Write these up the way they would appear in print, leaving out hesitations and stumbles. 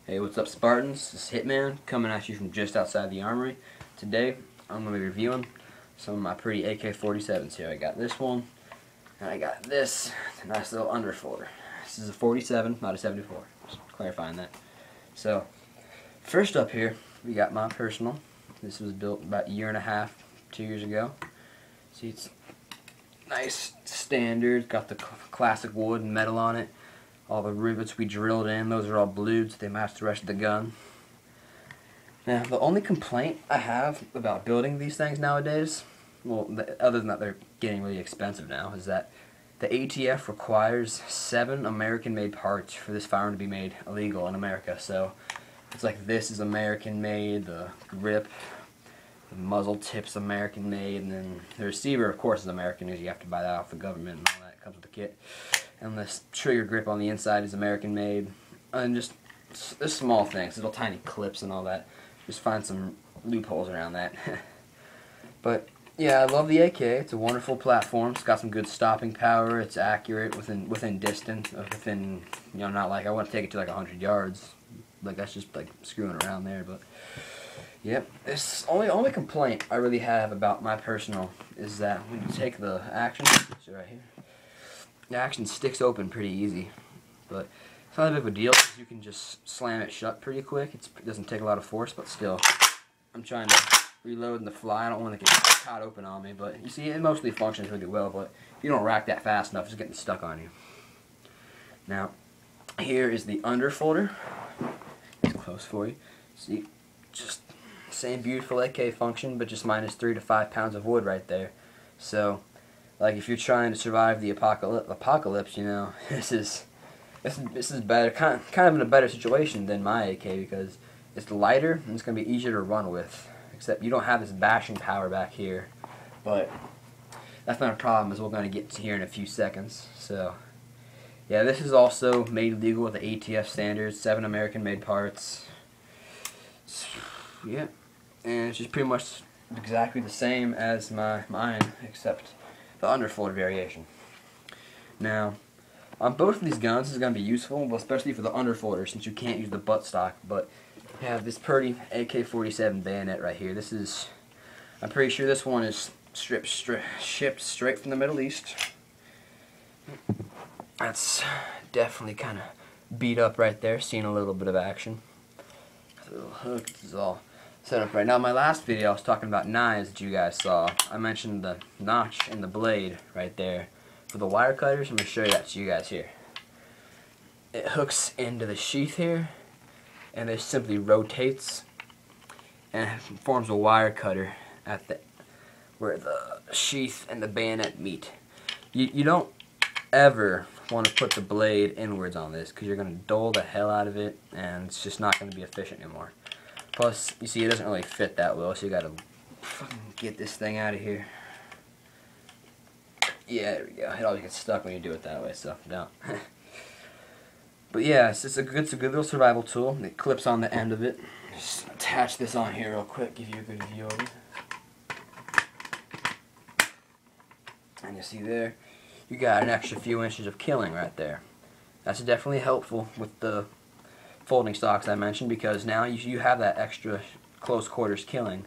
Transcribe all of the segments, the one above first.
Hey, what's up, Spartans? This is Hitman coming at you from just outside the armory. Today, I'm going to be reviewing some of my pretty AK-47s here. I got this one, and I got this nice little underfolder. This is a 47, not a 74. Just clarifying that. So, first up here, we got my personal. This was built about a year and a half, 2 years ago. See, it's nice, standard. Got the classic wood and metal on it. All the rivets we drilled in, those are all blued, so they match the rest of the gun. Now, the only complaint I have about building these things nowadays, well, other than that they're getting really expensive now, is that the ATF requires 7 American-made parts for this firearm to be made illegal in America. So, it's like this is American-made, the grip, the muzzle tip's American-made, and then the receiver, of course, is American, because you have to buy that off the government and all that. It comes with the kit. And this trigger grip on the inside is American made. And just small things, little tiny clips and all that. Just find some loopholes around that. But yeah, I love the AK. It's a wonderful platform. It's got some good stopping power. It's accurate within distance. Within, you know, not like I want to take it to like 100 yards. Like that's just like screwing around there. But yep, this only complaint I really have about my personal is that when you take the action, it's right here. The action sticks open pretty easy, but it's not a big of a deal because you can just slam it shut pretty quick. It doesn't take a lot of force, but still, I'm trying to reload in the fly. I don't want to get caught open on me, but you see, it mostly functions really well, but if you don't rack that fast enough, it's getting stuck on you. Now, here is the underfolder. It's close for you. See, just same beautiful AK function, but just minus 3 to 5 pounds of wood right there. So, like if you're trying to survive the apocalypse, you know, this is better, kind of in a better situation than my AK because it's lighter and it's gonna be easier to run with. Except you don't have this bashing power back here, but that's not a problem as we're gonna get to here in a few seconds. So, yeah, this is also made legal with the ATF standards, 7 American-made parts. Yeah, and it's just pretty much exactly the same as mine, except the underfolder variation. Now, on both of these guns, this is going to be useful, well, especially for the underfolder, since you can't use the buttstock. But you have this pretty AK-47 bayonet right here. This is, I'm pretty sure this one is shipped straight from the Middle East. That's definitely kind of beat up right there, seeing a little bit of action. A little hook, this is all set up right now. My last video I was talking about knives that you guys saw. I mentioned the notch in the blade right there. For the wire cutters, I'm going to show you that to you guys here. It hooks into the sheath here, and it simply rotates and forms a wire cutter at where the sheath and the bayonet meet. You don't ever want to put the blade inwards on this because you're going to dull the hell out of it, and it's just not going to be efficient anymore. Plus, you see, it doesn't really fit that well, so you gotta fucking get this thing out of here. Yeah, there we go. It always gets stuck when you do it that way, so don't. But yeah, it's a good little survival tool. It clips on the end of it. Just attach this on here real quick, give you a good view of it. And you see there, you got an extra few inches of killing right there. That's definitely helpful with the folding stocks I mentioned, because now you have that extra close quarters killing,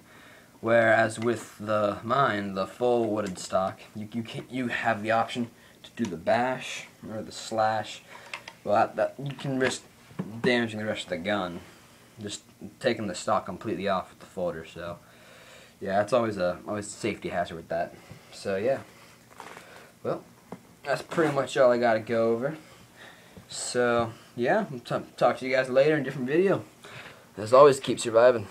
whereas with mine, the full wooded stock, you have the option to do the bash or the slash. Well, that you can risk damaging the rest of the gun, just taking the stock completely off with the folder. So yeah, it's always a safety hazard with that. So yeah, well, that's pretty much all I got to go over. So, yeah, I'll talk to you guys later in a different video. As always, keep surviving.